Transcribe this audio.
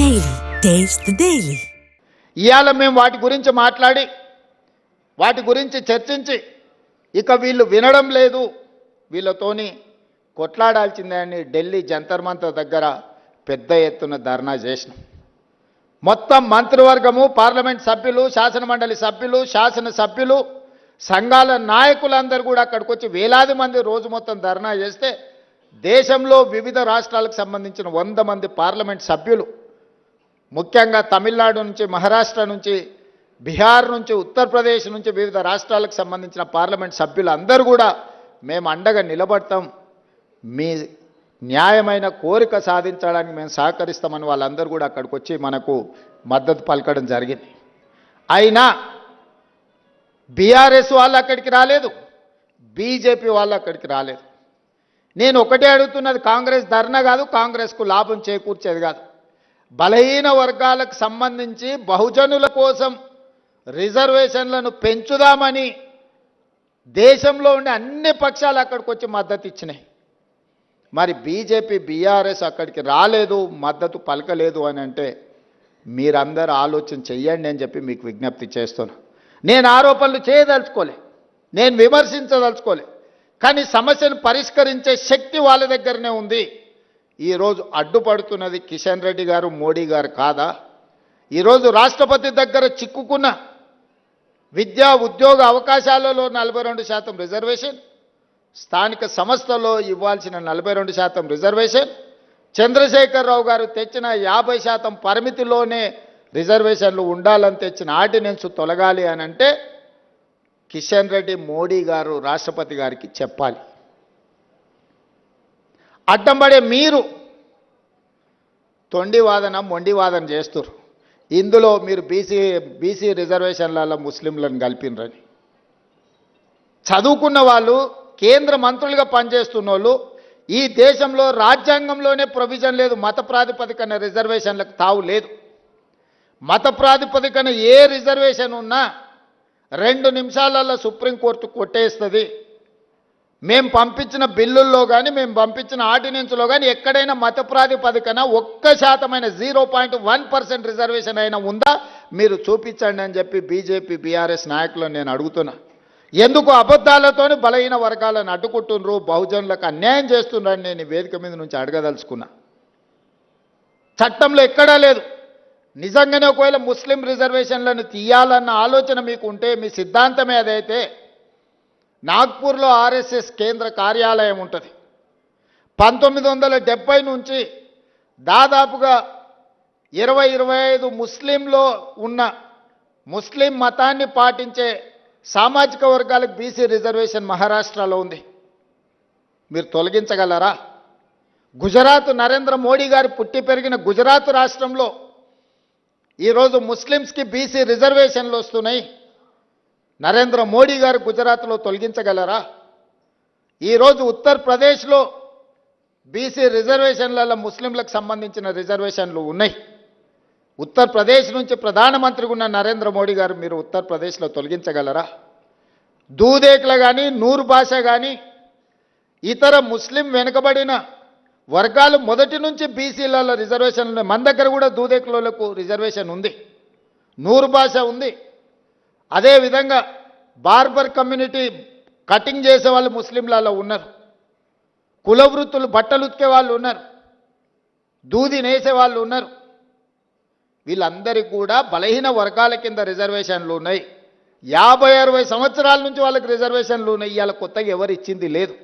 Daily. Taste the Daily. ఇవాళ మేము వాటి గురించి మాట్లాడి వాటి గురించి చర్చించి ఇక వీళ్ళు వినడం లేదు వీళ్ళతోని కొట్లాడాల్సిందే అని ఢిల్లీ జంతర్ మంతర్ దగ్గర పెద్ద ఎత్తున ధర్నా చేసినాం. మొత్తం మంత్రివర్గము, పార్లమెంట్ సభ్యులు, శాసనమండలి సభ్యులు, శాసనసభ్యులు, సంఘాల నాయకులందరూ కూడా అక్కడికి వచ్చి వేలాది మంది రోజు మొత్తం ధర్నా చేస్తే దేశంలో వివిధ రాష్ట్రాలకు సంబంధించిన 100 మంది పార్లమెంట్ సభ్యులు, ముఖ్యంగా తమిళనాడు నుంచి, మహారాష్ట్ర నుంచి, బీహార్ నుంచి, ఉత్తరప్రదేశ్ నుంచి వివిధ రాష్ట్రాలకు సంబంధించిన పార్లమెంట్ సభ్యులు అందరూ కూడా మేము అండగా నిలబడతాం, మీ న్యాయమైన కోరిక సాధించడానికి మేము సహకరిస్తామని వాళ్ళందరూ కూడా అక్కడికి వచ్చి మనకు మద్దతు పలకడం జరిగింది. అయినా బీఆర్ఎస్ వాళ్ళు అక్కడికి రాలేదు, బీజేపీ వాళ్ళు అక్కడికి రాలేదు. నేను ఒకటే అడుగుతున్నది, కాంగ్రెస్ ధర్నా కాదు, కాంగ్రెస్కు లాభం చేకూర్చేది కాదు. బలహీన వర్గాలకు సంబంధించి బహుజనుల కోసం రిజర్వేషన్లను పెంచుదామని దేశంలో ఉండే అన్ని పక్షాలు అక్కడికి వచ్చి మద్దతు ఇచ్చినాయి. మరి బీజేపీ, బీఆర్ఎస్ అక్కడికి రాలేదు, మద్దతు పలకలేదు అని అంటే మీరందరూ ఆలోచన చెయ్యండి అని చెప్పి మీకు విజ్ఞప్తి చేస్తున్నా. నేను ఆరోపణలు చేయదలుచుకోలే, నేను విమర్శించదలుచుకోలే, కానీ సమస్యను పరిష్కరించే శక్తి వాళ్ళ దగ్గరనే ఉంది. ఈరోజు అడ్డుపడుతున్నది కిషన్ రెడ్డి గారు, మోడీ గారు కాదా? ఈరోజు రాష్ట్రపతి దగ్గర చిక్కుకున్న విద్యా ఉద్యోగ అవకాశాలలో 42% రిజర్వేషన్, స్థానిక సంస్థలో ఇవ్వాల్సిన 42% రిజర్వేషన్, చంద్రశేఖరరావు గారు తెచ్చిన 50% పరిమితిలోనే రిజర్వేషన్లు ఉండాలని తెచ్చిన ఆర్డినెన్స్ తొలగాలి అని అంటే కిషన్ రెడ్డి, మోడీ గారు రాష్ట్రపతి గారికి చెప్పాలి. అడ్డంపడే మీరు తొండివాదన, మొండివాదన చేస్తున్నారు. ఇందులో మీరు బీసీ రిజర్వేషన్లలో ముస్లింలను కలిపినరని, చదువుకున్న వాళ్ళు, కేంద్ర మంత్రులుగా పనిచేస్తున్న వాళ్ళు, ఈ దేశంలో రాజ్యాంగంలోనే ప్రొవిజన్ లేదు, మత ప్రాతిపదికన రిజర్వేషన్లకు తావు లేదు. మత ప్రాతిపదికన ఏ రిజర్వేషన్ ఉన్నా 2 నిమిషాలలో సుప్రీంకోర్టు కొట్టేస్తుంది. మేము పంపించిన బిల్లుల్లో కానీ, మేము పంపించిన ఆర్డినెన్స్లో కానీ ఎక్కడైనా మత ప్రాతిపదికన 1% 0.1% రిజర్వేషన్ అయినా ఉందా మీరు చూపించండి అని చెప్పి బీజేపీ, బీఆర్ఎస్ నాయకులను నేను అడుగుతున్నా. ఎందుకు అబద్ధాలతోని బలహీన వర్గాలను అడ్డుకుంటున్నారు, బహుజనులకు అన్యాయం చేస్తున్నారని నేను వేదిక మీద నుంచి అడగదలుచుకున్నా. చట్టంలో ఎక్కడా లేదు. నిజంగానే ఒకవేళ ముస్లిం రిజర్వేషన్లను తీయాలన్న ఆలోచన మీకు ఉంటే, మీ సిద్ధాంతమే అదైతే, నాగ్పూర్లో ఆర్ఎస్ఎస్ కేంద్ర కార్యాలయం ఉంటుంది. 1970 నుంచి దాదాపుగా 20-25 ముస్లింలో ఉన్న ముస్లిం మతాన్ని పాటించే సామాజిక వర్గాలకు బీసీ రిజర్వేషన్ మహారాష్ట్రలో ఉంది. మీరు తొలగించగలరా? గుజరాత్, నరేంద్ర మోడీ గారు పుట్టి పెరిగిన గుజరాత్ రాష్ట్రంలో ఈరోజు ముస్లిమ్స్కి బీసీ రిజర్వేషన్లు వస్తున్నాయి. నరేంద్ర మోడీ గారు గుజరాత్లో తొలగించగలరా? ఈరోజు ఉత్తరప్రదేశ్లో బీసీ రిజర్వేషన్లలో ముస్లింలకు సంబంధించిన రిజర్వేషన్లు ఉన్నాయి. ఉత్తరప్రదేశ్ నుంచి ప్రధానమంత్రిగా ఉన్న నరేంద్ర మోడీ గారు మీరు ఉత్తరప్రదేశ్లో తొలగించగలరా? దూదేకుల కానీ, నూరు భాష కానీ, ఇతర ముస్లిం వెనుకబడిన వర్గాలు మొదటి నుంచి బీసీలలో రిజర్వేషన్లు ఉన్నాయి. మన దగ్గర కూడా దూదేకులకు రిజర్వేషన్ ఉంది, నూరు భాష ఉంది. అదేవిధంగా బార్బర్ కమ్యూనిటీ, కటింగ్ చేసే వాళ్ళు ముస్లింలలో ఉన్నారు, కుల వృత్తులు, బట్టలు ఉతికే వాళ్ళు ఉన్నారు, దూది నేసే వాళ్ళు ఉన్నారు. వీళ్ళందరికీ కూడా బలహీన వర్గాల కింద రిజర్వేషన్లు ఉన్నాయి. 50-60 సంవత్సరాల నుంచి వాళ్ళకి రిజర్వేషన్లు ఉన్నాయి. ఇవాళ కొత్తగా ఎవరు ఇచ్చింది లేదు.